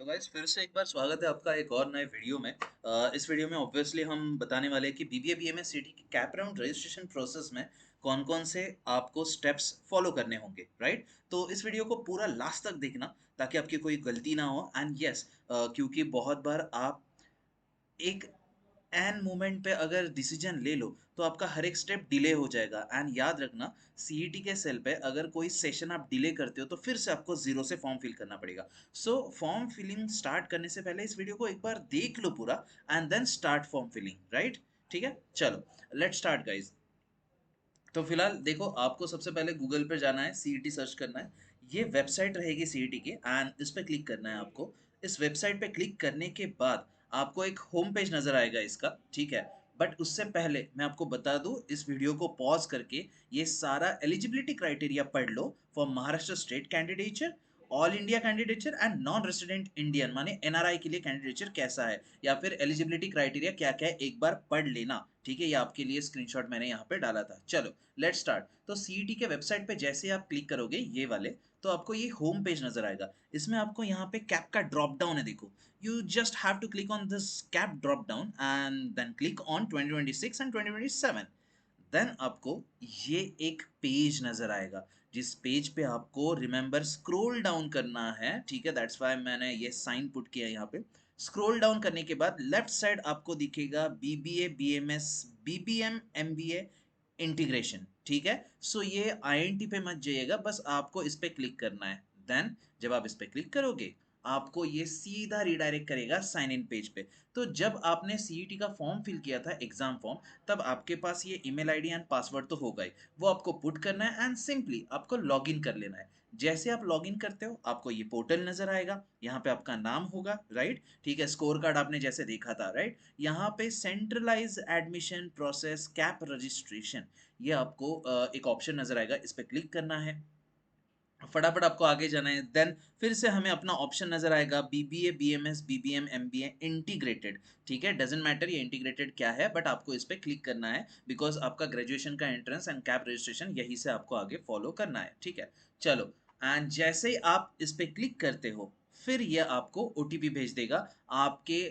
तो गाइस फिर से एक बार स्वागत है आपका एक और नए वीडियो में। इस वीडियो में ऑब्वियसली हम बताने वाले हैं कि बीबीए बीएमएस सीटी की कैप राउंड रजिस्ट्रेशन प्रोसेस में कौन कौन से आपको स्टेप्स फॉलो करने होंगे, राइट। तो इस वीडियो को पूरा लास्ट तक देखना ताकि आपकी कोई गलती ना हो। एंड यस, क्योंकि बहुत बार आप एक एन मोमेंट पे अगर डिसीजन ले लो तो आपका हर एक स्टेप डिले हो जाएगा। एंड याद रखना, सीईटी के सेल पे अगर कोई सेशन आप डिले करते हो तो फिर से आपको जीरो से फॉर्म फिल करना पड़ेगा। सो फॉर्म फिलिंग स्टार्ट करने से पहले इस वीडियो को एक बार देख लो पूरा, and then start form filling, right. ठीक है, चलो लेट स्टार्ट गाइज। तो फिलहाल देखो, आपको सबसे पहले गूगल पर जाना है, सीईटी सर्च करना है। ये वेबसाइट रहेगी सीईटी की, एंड इस पर क्लिक करना है आपको। इस वेबसाइट पे क्लिक करने के बाद आपको एक होम पेज नजर आएगा इसका, ठीक है। बट उससे पहले मैं आपको बता दूं, इस वीडियो को पॉज करके ये सारा एलिजिबिलिटी क्राइटेरिया पढ़ लो for Maharashtra state candidature, all India candidature and non resident Indian माने एनआरआई के लिए कैंडिडेचर कैसा है, या फिर एलिजिबिलिटी क्राइटेरिया क्या क्या है, एक बार पढ़ लेना। ठीक है, ये आपके लिए स्क्रीनशॉट मैंने यहाँ पे डाला था। चलो लेट स्टार्ट। तो सीईटी के वेबसाइट पे जैसे आप क्लिक करोगे ये वाले, तो आपको ये होम पेज नजर आएगा। इसमें आपको यहाँ पे कैप का ड्रॉप डाउन है, देखो। You just have to click on this CAP drop down and then click on 2026 and 2027। Then आपको ये एक पेज नजर आएगा, जिस पेज पे आपको रिमेंबर स्क्रॉल डाउन करना है। ठीक है, दैट्स व्हाई मैंने ये साइन पुट किया यहाँ पे। स्क्रॉल डाउन करने के बाद लेफ्ट साइड आपको दिखेगा BBA BMS BBM MBA integration. ठीक है, सो ये आईएनटी पे मत जाइएगा, बस आपको इस पे क्लिक करना है। देन जब आप इस पे क्लिक करोगे आपको ये सीधा रिडायरेक्ट करेगा साइन इन पेज पे। तो जब आपने सीईटी का फॉर्म फिल किया था, एग्जाम फॉर्म, तब आपके पास ये ईमेल आईडी एंड पासवर्ड तो होगा ही। वो आपको पुट करना है एंड सिंपली आपको लॉगिन कर लेना है। जैसे आप लॉगिन करते हो आपको ये पोर्टल नजर आएगा, यहाँ पे आपका नाम होगा, राइट। ठीक है, स्कोर कार्ड आपने जैसे देखा था, राइट। यहाँ पे centralize admission process CAP registration, ये आपको एक ऑप्शन नजर आएगा, इस पे क्लिक करना है। फटाफट आपको आगे जाना है। देन फिर से हमें अपना ऑप्शन नजर आएगा BBA BMS BBM MBA integrated. ठीक है, डजेंट मैटर ये इंटीग्रेटेड क्या है, बट आपको इस पर क्लिक करना है बिकॉज आपका ग्रेजुएशन का एंट्रेंस एंड कैप रजिस्ट्रेशन यही से आपको आगे फॉलो करना है। ठीक है, चलो। एंड जैसे ही आप इस पर क्लिक करते हो फिर ये आपको ओटीपी भेज देगा आपके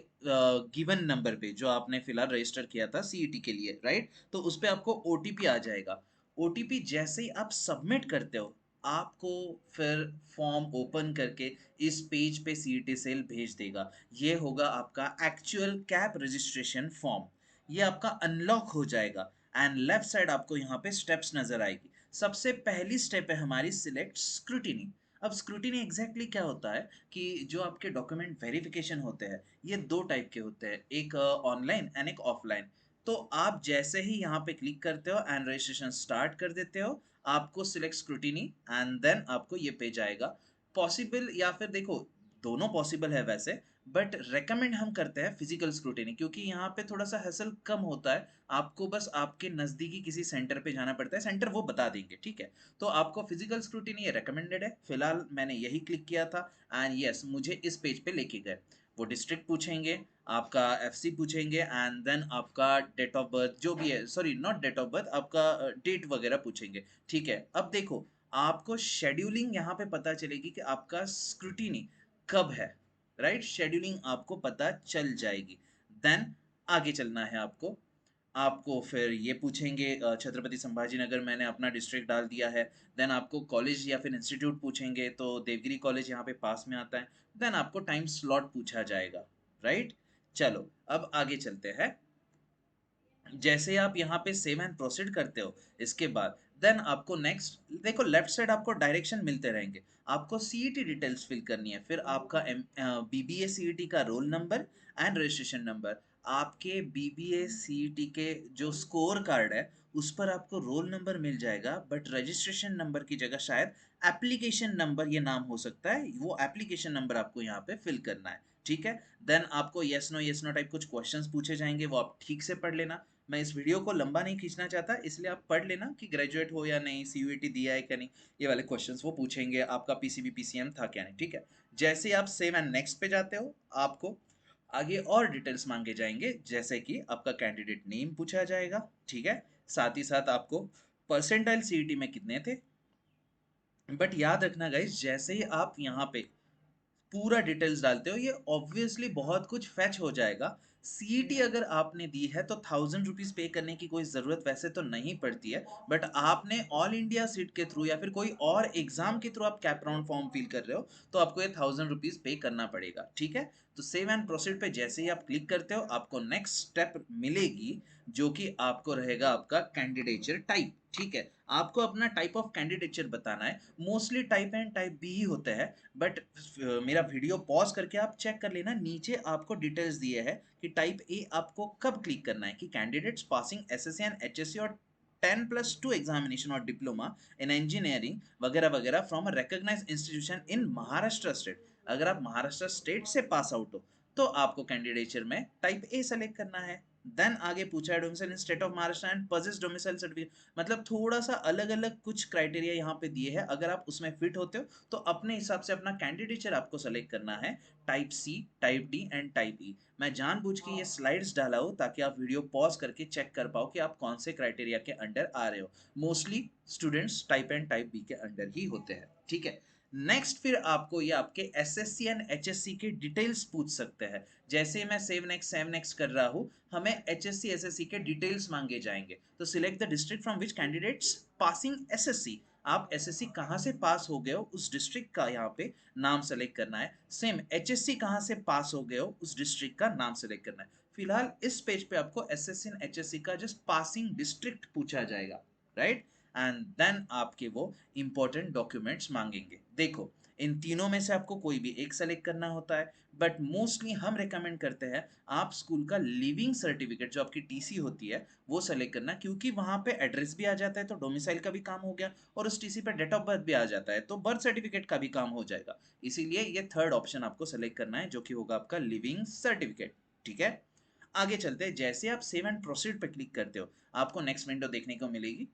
गिवन नंबर पे जो आपने फिलहाल रजिस्टर किया था सीईटी के लिए, राइट। तो उस पर आपको ओटीपी आ जाएगा। ओटीपी जैसे ही आप सबमिट करते हो आपको फिर फॉर्म ओपन करके इस पेज पे सीईटी सेल भेज देगा। ये होगा आपका एक्चुअल कैप रजिस्ट्रेशन फॉर्म। ये आपका अनलॉक हो जाएगा एंड लेफ्ट साइड आपको यहाँ पे स्टेप्स नजर आएगी। सबसे पहली स्टेप है हमारी सिलेक्ट स्क्रूटिनी। अब स्क्रूटिनी एग्जैक्टली क्या होता है कि जो आपके डॉक्यूमेंट वेरिफिकेशन होते हैं ये दो टाइप के होते हैं, एक ऑनलाइन एंड एक ऑफलाइन। तो आप जैसे ही यहाँ पे क्लिक करते हो एंड रजिस्ट्रेशन स्टार्ट कर देते हो, आपको सिलेक्ट स्क्रूटिनी एंड देन आपको ये पेज आएगा। पॉसिबल या फिर देखो, दोनों पॉसिबल है वैसे, बट रेकमेंड हम करते हैं फिजिकल स्क्रूटिनी क्योंकि यहाँ पे थोड़ा सा हैसल कम होता है। आपको बस आपके नज़दीकी किसी सेंटर पे जाना पड़ता है, सेंटर वो बता देंगे, ठीक है। तो आपको फिजिकल स्क्रूटिनी ये रेकमेंडेड है। फिलहाल मैंने यही क्लिक किया था एंड यस, मुझे इस पेज पे लेके गए। वो डिस्ट्रिक्ट पूछेंगे, आपका एफसी पूछेंगे एंड देन आपका डेट ऑफ बर्थ जो भी है, sorry not date of birth, आपका डेट वगैरह पूछेंगे। ठीक है, अब देखो आपको शेड्यूलिंग यहाँ पे पता चलेगी कि आपका स्क्रूटिनी कब है, राइट। शेड्यूलिंग आपको पता चल जाएगी। देन आगे चलना है आपको। आपको फिर ये पूछेंगे छत्रपति संभाजी नगर मैंने अपना डिस्ट्रिक्ट डाल दिया है। देन आपको कॉलेज या फिर इंस्टीट्यूट पूछेंगे, तो देवगिरी कॉलेज यहाँ पे पास में आता है। देन आपको टाइम स्लॉट पूछा जाएगा, राइट। चलो अब आगे चलते हैं। जैसे आप यहाँ पे सेव एंड प्रोसीड करते हो इसके बाद देन आपको नेक्स्ट देखो, लेफ्ट साइड आपको डायरेक्शन मिलते रहेंगे। आपको सीईटी डिटेल्स फिल करनी है, फिर आपका बीबीए सीईटी का roll number and registration number. आपके बीबीए सीईटी के जो स्कोर कार्ड है उस पर आपको रोल नंबर मिल जाएगा, बट रजिस्ट्रेशन नंबर की जगह शायद एप्लीकेशन नंबर ये नाम हो सकता है, वो एप्लीकेशन नंबर आपको यहाँ पे फिल करना है। ठीक है, देन आपको यस नो टाइप कुछ क्वेश्चंस पूछे जाएंगे, वो आप ठीक से पढ़ लेना। मैं इस वीडियो को लंबा नहीं खींचना चाहता, इसलिए आप पढ़ लेना कि ग्रेजुएट हो या नहीं, सीयूईटी दिया है क्या नहीं। ये वाले क्वेश्चंस वो पूछेंगे, आपका पीसीबी पीसीएम था क्या नहीं। ठीक है, जैसे ही आप सेव एंड नेक्स्ट पे जाते हो आपको आगे और डिटेल्स मांगे जाएंगे, जैसे कि आपका कैंडिडेट नेम पूछा जाएगा। ठीक है, साथ ही साथ आपको परसेंटाइल सीईटी में कितने थे। बट याद रखना गाइस, जैसे ही आप यहाँ पे पूरा डिटेल्स डालते हो, ये ऑब्वियसली बहुत कुछ फेच हो जाएगा। सीईटी अगर आपने दी है तो 1000 रुपीज पे करने की कोई ज़रूरत वैसे तो नहीं पड़ती है, बट आपने ऑल इंडिया सीट के थ्रू या फिर कोई और एग्जाम के थ्रू आप कैप राउंड फॉर्म फिल कर रहे हो तो आपको ये 1000 रुपीज पे करना पड़ेगा, ठीक है। तो सेव एंड प्रोसीड पे जैसे ही आप क्लिक करते हो आपको नेक्स्ट स्टेप मिलेगी, जो कि आपको रहेगा आपका कैंडिडेचर टाइप, ठीक है। आपको अपना टाइप ऑफ कैंडिडेचर बताना है, mostly type and type B ही होता है, बट मेरा वीडियो पॉज करके आप चेक कर लेना, नीचे आपको डिटेल्स दिए है कि टाइप ए आपको कब क्लिक करना है, कि candidates passing SSC and HSC और 10+2 एग्जामिनेशन और डिप्लोमा इन इंजीनियरिंग वगैरह वगैरह from a recognised institution in Maharashtra state. अगर आप महाराष्ट्र स्टेट से पास आउट हो तो आपको कैंडिडेचर में टाइप ए सेलेक्ट करना है। देन आगे पूछा है domicile in state of Maharashtra and possess domicile certificate, मतलब थोड़ा सा अलग अलग कुछ क्राइटेरिया यहाँ पे दिए हैं, अगर आप उसमें फिट होते हो तो अपने हिसाब से अपना कैंडिडेचर आपको सेलेक्ट करना है, type C, type D and type E. मैं जानबूझ के ये स्लाइड्स डाला हूँ ताकि आप वीडियो पॉज करके चेक कर पाओ कि आप कौन से क्राइटेरिया के अंडर आ रहे हो। Mostly students type and type B के अंडर ही होते हैं, ठीक है। नेक्स्ट फिर आपको ये आपके एसएससी एंड एचएससी के डिटेल्स पूछ सकते हैं। जैसे मैं सेव नेक्स्ट कर रहा हूँ, हमें एचएससी एसएससी के डिटेल्स मांगे जाएंगे, तो select the district from which candidates passing SSC, आप एसएससी कहाँ से पास हो गए हो उस डिस्ट्रिक्ट का यहाँ पे नाम सेलेक्ट करना है। सेम एचएससी कहाँ से पास हो गए हो उस डिस्ट्रिक्ट का नाम सेलेक्ट करना है। फिलहाल इस पेज पे आपको एसएससी एंड एचएससी का जस्ट पासिंग डिस्ट्रिक्ट पूछा जाएगा, राइट। एंड देन आपके वो इंपॉर्टेंट डॉक्यूमेंट्स मांगेंगे। देखो, इन तीनों में से आपको कोई भी एक सेलेक्ट करना होता है, बट मोस्टली हम रेकमेंड करते हैं आप स्कूल का लिविंग सर्टिफिकेट जो आपकी टीसी होती है वो सेलेक्ट करना, क्योंकि वहां पे एड्रेस भी आ जाता है तो डोमिसाइल का भी काम हो गया, और उस टीसी पे डेट ऑफ बर्थ भी आ जाता है तो बर्थ सर्टिफिकेट का भी काम हो जाएगा। इसीलिए ये थर्ड ऑप्शन आपको सेलेक्ट करना है जो कि होगा आपका लिविंग सर्टिफिकेट, ठीक है। आगे चलते हैं, जैसे आप सेव एंड प्रोसीड पे क्लिक करते हो आपको नेक्स्ट विंडो देखने को मिलेगी।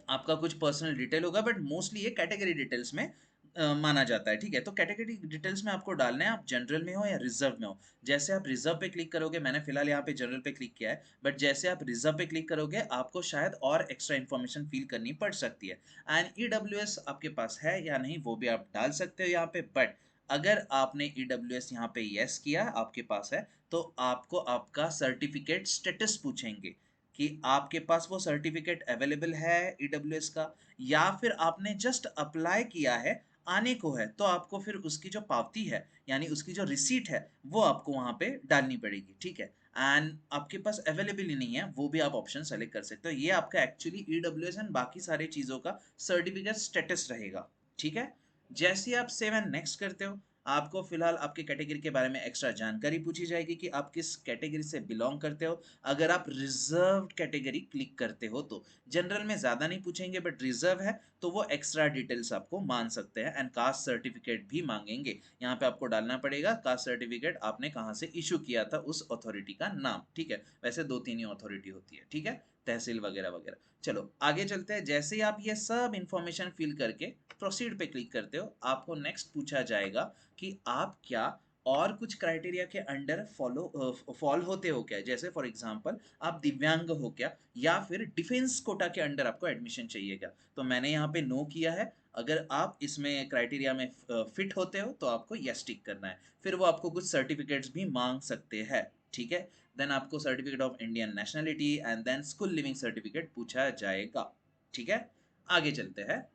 आपका कुछ पर्सनल डिटेल होगा, बट मोस्टली ये कैटेगरी डिटेल्स में माना जाता है, ठीक है। तो कैटेगरी डिटेल्स में आपको डालना है आप जनरल में हो या रिजर्व में हो। जैसे आप रिजर्व पे क्लिक करोगे, मैंने फिलहाल यहाँ पे जनरल पे क्लिक किया है, बट जैसे आप रिजर्व पे क्लिक करोगे आपको शायद और एक्स्ट्रा इन्फॉर्मेशन फिल करनी पड़ सकती है। एंड ईडब्ल्यूएस आपके पास है या नहीं वो भी आप डाल सकते हो यहाँ पे, बट अगर आपने ईडब्ल्यूएस यहाँ पे यस किया आपके पास है तो आपको आपका सर्टिफिकेट स्टेटस पूछेंगे कि आपके पास वो सर्टिफिकेट अवेलेबल है ईडब्ल्यूएस का, या फिर आपने जस्ट अप्लाई किया है आने को है, तो आपको फिर उसकी जो पावती है यानी उसकी जो रिसीट है वो आपको वहां पे डालनी पड़ेगी, ठीक है। एंड आपके पास अवेलेबल ही नहीं है वो भी आप ऑप्शन सेलेक्ट कर सकते हो। ये आपका एक्चुअली ईडब्ल्यूएस एंड बाकी सारी चीजों का सर्टिफिकेट स्टेटस रहेगा, ठीक है। जैसे ही आप सेव एंड नेक्स्ट करते हो आपको फिलहाल आपके कैटेगरी के बारे में एक्स्ट्रा जानकारी पूछी जाएगी कि आप किस कैटेगरी से बिलोंग करते हो। अगर आप रिजर्व्ड कैटेगरी क्लिक करते हो तो जनरल में ज्यादा नहीं पूछेंगे, बट रिजर्व है तो वो एक्स्ट्रा डिटेल्स आपको मान सकते हैं। एंड कास्ट सर्टिफिकेट भी मांगेंगे, यहाँ पे आपको डालना पड़ेगा कास्ट सर्टिफिकेट आपने कहाँ से इशू किया था उस अथॉरिटी का नाम, ठीक है। वैसे दो तीन ही अथॉरिटी होती है, ठीक है, तहसील वगैरह वगैरह। चलो आगे चलते हैं, जैसे ही आप ये सब इंफॉर्मेशन फिल करके प्रोसीड पे क्लिक करते हो आपको नेक्स्ट पूछा जाएगा कि आप क्या और कुछ क्राइटेरिया के अंडर फॉल होते हो क्या, जैसे फॉर एग्जांपल आप दिव्यांग हो क्या, या फिर डिफेंस कोटा के अंडर आपको एडमिशन चाहिए क्या। तो मैंने यहाँ पे नो किया है। अगर आप इसमें क्राइटेरिया में फिट होते हो तो आपको यस टिक करना है, फिर वो आपको कुछ सर्टिफिकेट्स भी मांग सकते हैं, ठीक है। देन आपको certificate of Indian nationality and then school leaving certificate पूछा जाएगा, ठीक है। आगे चलते हैं,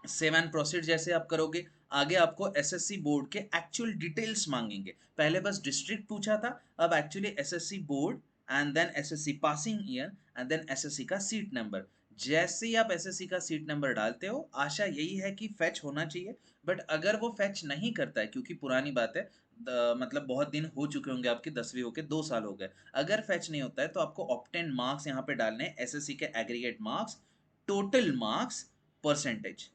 सेव एंड प्रोसीड जैसे आप करोगे आगे आपको एसएससी बोर्ड के एक्चुअल डिटेल्स मांगेंगे। पहले बस डिस्ट्रिक्ट पूछा था, अब actually SSC board and then SSC passing year and then SSC का सीट नंबर। जैसे ही आप एसएससी का सीट नंबर डालते हो आशा यही है कि फैच होना चाहिए, बट अगर वो फैच नहीं करता है क्योंकि पुरानी बात है, मतलब बहुत दिन हो चुके होंगे आपके 10वीं होके 2 साल हो गए, अगर फैच नहीं होता है तो आपको ऑप्टेन मार्क्स यहाँ पे डालने हैं, एसएससी के aggregate marks, total marks, percentage.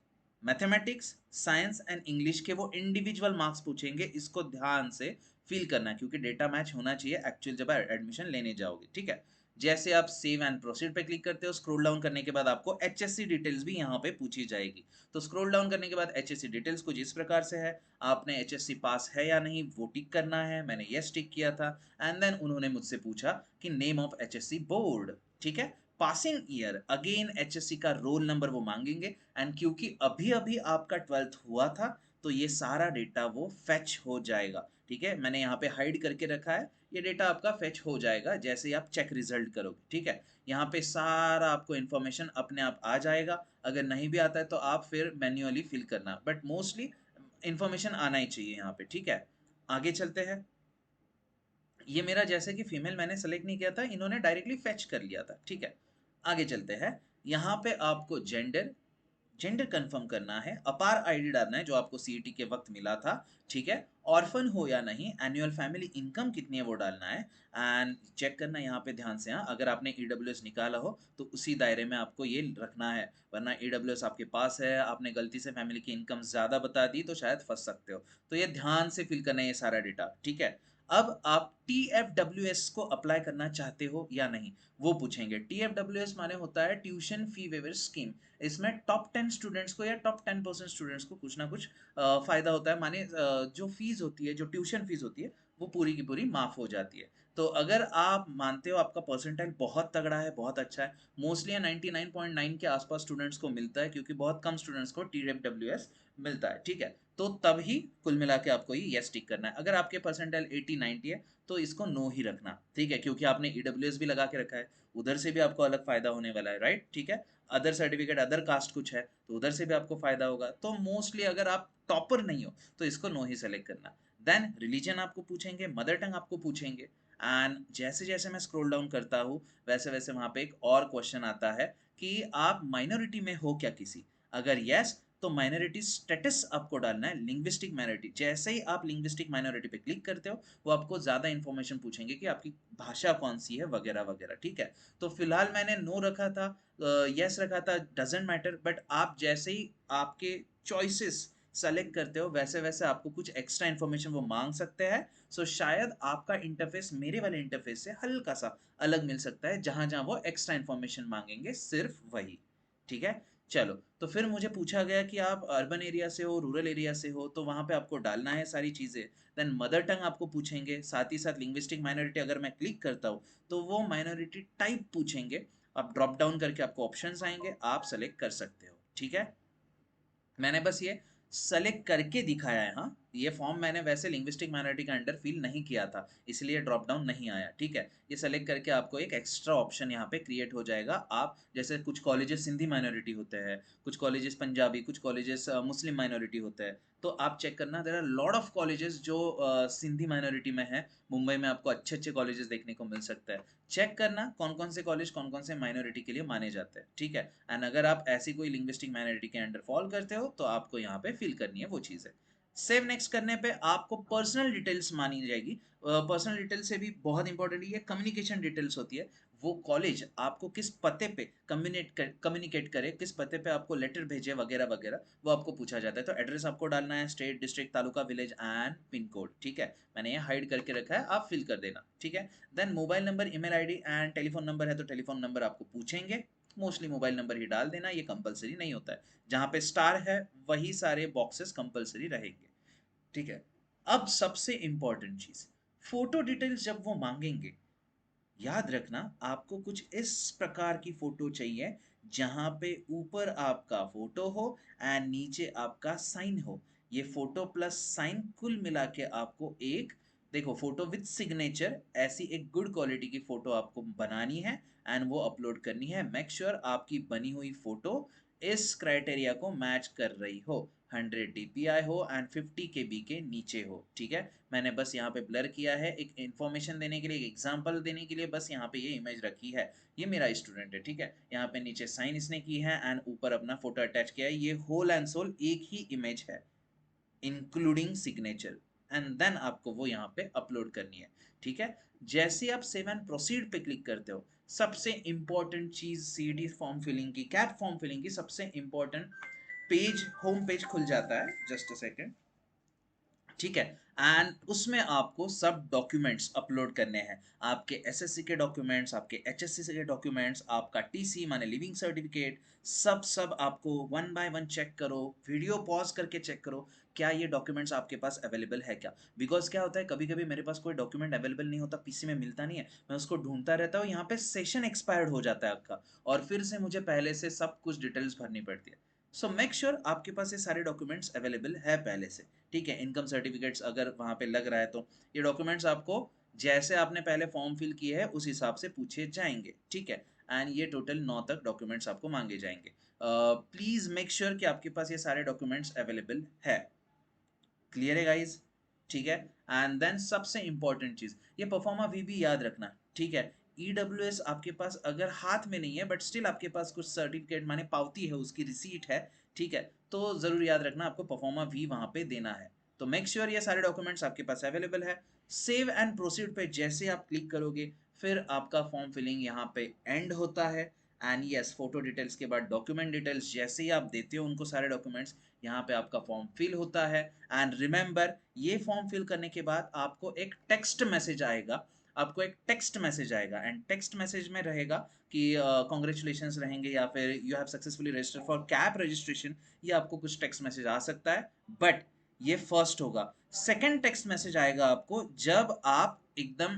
Mathematics, science and English के वो इंडिविजुअल मार्क्स पूछेंगे, इसको ध्यान से फिल करना क्योंकि डेटा मैच होना चाहिए एक्चुअल जब एडमिशन लेने जाओगे, ठीक है। जैसे आप सेव एंड प्रोसीड पे क्लिक करते हो स्क्रॉल डाउन करने के बाद आपको एचएससी डिटेल्स भी यहाँ पे पूछी जाएगी। तो स्क्रॉल डाउन करने के बाद एचएससी डिटेल्स कुछ इस प्रकार से है, आपने एचएससी पास है या नहीं वो टिक करना है, मैंने यस टिक किया था। एंड देन उन्होंने मुझसे पूछा कि नेम ऑफ एचएससी बोर्ड, ठीक है। पासिंग ईयर अगेन एचएससी का रोल नंबर वो मांगेंगे, एंड क्योंकि अभी अभी आपका 12th हुआ था तो ये सारा डेटा वो फेच हो जाएगा। ठीक है, मैंने यहाँ पे हाइड करके रखा है, ये डेटा आपका फेच हो जाएगा जैसे ही आप चेक रिजल्ट करोगे। ठीक है, यहाँ पे सारा आपको इन्फॉर्मेशन अपने आप आ जाएगा। अगर नहीं भी आता है तो आप फिर मैन्युअली फिल करना, बट मोस्टली इन्फॉर्मेशन आना ही चाहिए यहाँ पे। ठीक है, आगे चलते हैं। ये मेरा जैसे कि फीमेल मैंने सेलेक्ट नहीं किया था, इन्होंने डायरेक्टली फेच कर लिया था। ठीक है, आगे चलते हैं। यहाँ पे आपको जेंडर जेंडर कंफर्म करना है, अपार आईडी डालना है जो आपको सीईटी के वक्त मिला था। ठीक है, ऑर्फन हो या नहीं, एनुअल फैमिली इनकम कितनी है वो डालना है। एंड चेक करना यहाँ पे ध्यान से, हाँ, अगर आपने ईडब्ल्यूएस निकाला हो तो उसी दायरे में आपको ये रखना है, वरना ईडब्ल्यूएस आपके पास है, आपने गलती से फैमिली की इनकम ज़्यादा बता दी तो शायद फंस सकते हो। तो ये ध्यान से फिल करना है ये सारा डेटा। ठीक है, अब आप TFWS को अप्लाई करना चाहते हो या नहीं वो पूछेंगे। TFWS माने होता है ट्यूशन फी वेवर स्कीम। इसमें टॉप 10 स्टूडेंट्स को या टॉप 10% स्टूडेंट्स को कुछ ना कुछ फायदा होता है, माने जो फीस होती है, जो ट्यूशन फीस होती है वो पूरी की पूरी माफ हो जाती है। तो अगर आप मानते हो आपका परसेंटाइल बहुत तगड़ा है, बहुत अच्छा है, मोस्टली 99.9 के आसपास स्टूडेंट्स को मिलता है, क्योंकि बहुत कम स्टूडेंट्स को TFWS मिलता है। ठीक है, तो तभी कुल मिला के आपको ये यस टिक करना है। अगर आपके परसेंटाइल 80-90 है तो इसको नो ही रखना। ठीक है, क्योंकि आपने ईडब्ल्यूएस भी लगा के रखा है, उधर से भी आपको अलग फायदा होने वाला है, राइट। ठीक है, अदर सर्टिफिकेट अदर कास्ट कुछ है तो उधर से भी आपको फायदा होगा। तो मोस्टली अगर आप टॉपर नहीं हो तो इसको नो ही सेलेक्ट करना। देन रिलीजन आपको पूछेंगे, मदर टंग आपको पूछेंगे। एंड जैसे जैसे मैं स्क्रॉल डाउन करता हूँ वैसे वैसे वहां पे एक और क्वेश्चन आता है कि आप माइनॉरिटी में हो क्या किसी। अगर यस तो माइनॉरिटी स्टेटस आपको डालना है लिंग्विस्टिक माइनॉरिटी। जैसे ही आप लिंग्विस्टिक माइनॉरिटी पे क्लिक करते हो वो आपको ज़्यादा इन्फॉर्मेशन पूछेंगे कि आपकी भाषा कौन सी है वगैरह वगैरह। ठीक है, तो फिलहाल मैंने नो रखा था, यस रखा था, डजेंट मैटर, बट आप जैसे ही आपके चॉइसेस सेलेक्ट करते हो वैसे वैसे आपको कुछ एक्स्ट्रा इन्फॉर्मेशन वो मांग सकते हैं। सो शायद आपका इंटरफेस मेरे वाले इंटरफेस से हल्का सा अलग मिल सकता है, जहां जहां वो एक्स्ट्रा इन्फॉर्मेशन मांगेंगे सिर्फ वही। ठीक है, चलो, तो फिर मुझे पूछा गया कि आप अर्बन एरिया से हो, रूरल एरिया से हो, तो वहां पे आपको डालना है सारी चीज़ें। देन मदर टंग आपको पूछेंगे, साथ ही साथ लिंग्विस्टिक माइनॉरिटी अगर मैं क्लिक करता हूँ तो वो माइनॉरिटी टाइप पूछेंगे। आप ड्रॉप डाउन करके आपको ऑप्शंस आएंगे, आप सेलेक्ट कर सकते हो। ठीक है, मैंने बस ये सेलेक्ट करके दिखाया है। हाँ, ये फॉर्म मैंने वैसे लिंग्विस्टिक माइनॉरिटी का अंडर फिल नहीं किया था, इसलिए ड्रॉप डाउन नहीं आया। ठीक है, ये सेलेक्ट करके आपको एक एक्स्ट्रा ऑप्शन यहाँ पे क्रिएट हो जाएगा। आप जैसे कुछ कॉलेजेस सिंधी माइनॉरिटी होते हैं, कुछ कॉलेजेस पंजाबी, कुछ कॉलेजेस मुस्लिम माइनॉरिटी होते हैं, तो आप चेक करना, there are lot of colleges जो सिंधी माइनॉरिटी में है। मुंबई में आपको अच्छे अच्छे कॉलेजेस देखने को मिल सकता है। चेक करना कौन कौन से कॉलेज कौन कौन से माइनॉरिटी के लिए माने जाते हैं। ठीक है, एंड अगर आप ऐसी कोई लिंग्विस्टिक माइनॉरिटी के अंडर फॉल करते हो तो आपको यहाँ पे फिल करनी है वो चीज़ है। सेव नेक्स्ट करने पे आपको पर्सनल डिटेल्स मानी जाएगी। पर्सनल डिटेल्स से भी बहुत इंपॉर्टेंट ये कम्युनिकेशन डिटेल्स होती है। वो कॉलेज आपको किस पते पे कम्युनिकेट करे, किस पते पे आपको लेटर भेजे वगैरह वगैरह, वो आपको पूछा जाता है। तो एड्रेस आपको डालना है, state, district, taluka, village and pin code. ठीक है, मैंने ये हाइड करके रखा है, आप फिल कर देना। ठीक है, then mobile number, email ID and telephone number है तो टेलीफोन नंबर आपको पूछेंगे। मोस्टली मोबाइल नंबर ही डाल देना, ये कंपलसरी नहीं होता है। जहाँ पे स्टार है वही सारे बॉक्सेस कंपलसरी रहेंगे। ठीक है, अब सबसे इंपॉर्टेंट चीज, फोटो डिटेल्स जब वो मांगेंगे, याद रखना आपको कुछ इस प्रकार की फोटो चाहिए जहां पे ऊपर आपका फोटो हो एंड नीचे आपका साइन हो। ये फोटो प्लस साइन कुल मिला के आपको एक, देखो, फोटो विद सिग्नेचर, ऐसी एक गुड क्वालिटी की फोटो आपको बनानी है एंड वो अपलोड करनी है। मेक श्योर आपकी बनी हुई फोटो इस क्राइटेरिया को मैच कर रही हो, 100 DPI हो एंड 50 KB के नीचे हो। ठीक है, मैंने बस यहाँ पे ब्लर किया है एक इन्फॉर्मेशन देने के लिए, एक एग्जांपल देने के लिए, बस यहाँ पे ये इमेज रखी है। ये मेरा स्टूडेंट है। ठीक है, यहाँ पे नीचे साइन इसने की है एंड ऊपर अपना फोटो अटैच किया है। ये होल एंड सोल एक ही इमेज है इंक्लूडिंग सिग्नेचर, एंड देन आपको वो यहाँ पे अपलोड करनी है। ठीक है, जैसे आप सेव एंड प्रोसीड पे क्लिक करते हो, सबसे इंपॉर्टेंट चीज सीडी फॉर्म फिलिंग की, कैप फॉर्म फिलिंग की सबसे इंपॉर्टेंट पेज, होम पेज खुल जाता है। Just a second. ठीक है, एंड उसमें आपको सब डॉक्यूमेंट्स अपलोड करने हैं, आपके एसएससी के डॉक्यूमेंट्स, आपके एचएससी के डॉक्यूमेंट्स, आपका टीसी माने लिविंग सर्टिफिकेट, सब सब आपको वन बाय वन चेक करो, वीडियो पॉज करके चेक करो क्या ये डॉक्यूमेंट्स आपके पास अवेलेबल है क्या। बिकॉज क्या होता है, कभी कभी मेरे पास कोई डॉक्यूमेंट अवेलेबल नहीं होता, पीसी में मिलता नहीं है, मैं उसको ढूंढता रहता हूँ, यहाँ पे सेशन एक्सपायर्ड हो जाता है आपका और फिर से मुझे पहले से सब कुछ डिटेल्स भरनी पड़ती है। सो मेक श्योर आपके पास ये सारे डॉक्यूमेंट्स अवेलेबल है पहले से, ठीक है। इनकम सर्टिफिकेट्स अगर वहाँ पे लग रहा है तो ये डॉक्यूमेंट्स आपको जैसे आपने पहले फॉर्म फिल किए है उस हिसाब से पूछे जाएंगे, ठीक है। एंड ये टोटल 9 तक डॉक्यूमेंट्स आपको मांगे जाएंगे। प्लीज मेक श्योर कि आपके पास ये सारे डॉक्यूमेंट्स अवेलेबल है। क्लियर है गाइज, ठीक है। एंड देन सबसे इंपॉर्टेंट चीज, ये परफॉर्मा वी भी याद रखना, ठीक है। ईडब्ल्यूएस आपके पास अगर हाथ में नहीं है बट स्टिल आपके पास कुछ सर्टिफिकेट माने पावती है, उसकी रिसीट है, ठीक है, तो जरूर याद रखना आपको परफॉर्मा वी वहां पे देना है। तो मेक श्योर ये सारे डॉक्यूमेंट्स आपके पास अवेलेबल है। सेव एंड प्रोसीड पे जैसे आप क्लिक करोगे फिर आपका फॉर्म फिलिंग यहाँ पे एंड होता है। एंड यस, फोटो डिटेल्स के बाद डॉक्यूमेंट डिटेल्स जैसे ही आप देते हो उनको सारे डॉक्यूमेंट्स, यहाँ पे आपका फॉर्म फिल होता है। एंड रिमेंबर, ये फॉर्म फिल करने के बाद आपको एक टेक्स्ट मैसेज आएगा, आपको एक टेक्स्ट मैसेज आएगा एंड टेक्स्ट मैसेज में रहेगा कि कॉन्ग्रेचुलेशंस रहेंगे या फिर you have successfully registered for cap registration. ये आपको कुछ टेक्स्ट मैसेज आ सकता है बट ये फर्स्ट होगा। सेकंड टेक्स्ट मैसेज आएगा आपको जब आप एकदम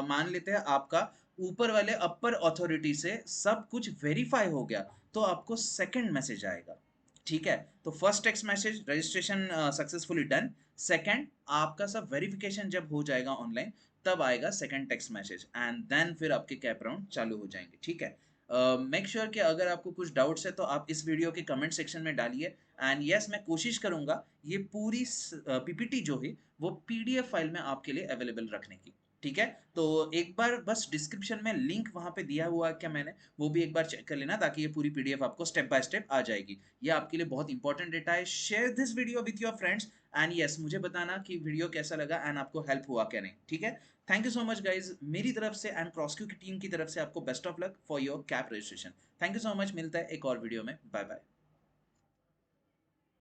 मान लेते हैं आपका ऊपर वाले अपर अथॉरिटी से सब कुछ वेरीफाई हो गया तो आपको सेकंड मैसेज आएगा, ठीक है। तो first text message registration successfully done, second आपका सब वेरिफिकेशन जब हो जाएगा ऑनलाइन तब आएगा second text message and then फिर आपके कैप राउंड चालू हो जाएंगे, ठीक है। मेक श्योर कि अगर आपको कुछ डाउट्स है तो आप इस वीडियो के कमेंट सेक्शन में डालिए। एंड यस, मैं कोशिश करूंगा ये पूरी पीपीटी जो है वो पीडीएफ फाइल में आपके लिए अवेलेबल रखने की, ठीक है। तो एक बार बस डिस्क्रिप्शन में लिंक वहां पे दिया हुआ है क्या मैंने, वो भी एक बार चेक कर लेना ताकि ये पूरी पीडीएफ आपको स्टेप बाय स्टेप आ जाएगी। ये आपके लिए बहुत इंपॉर्टेंट डेटा है। Share this video with your friends and yes, मुझे बताना कि वीडियो कैसा लगा एंड आपको हेल्प हुआ क्या नहीं, ठीक है। Thank you so much guys, मेरी तरफ से एंड क्रॉसक्यू की टीम की तरफ से आपको best of luck for your cap registration. Thank you so much, मिलता है एक और वीडियो में, बाय बाय।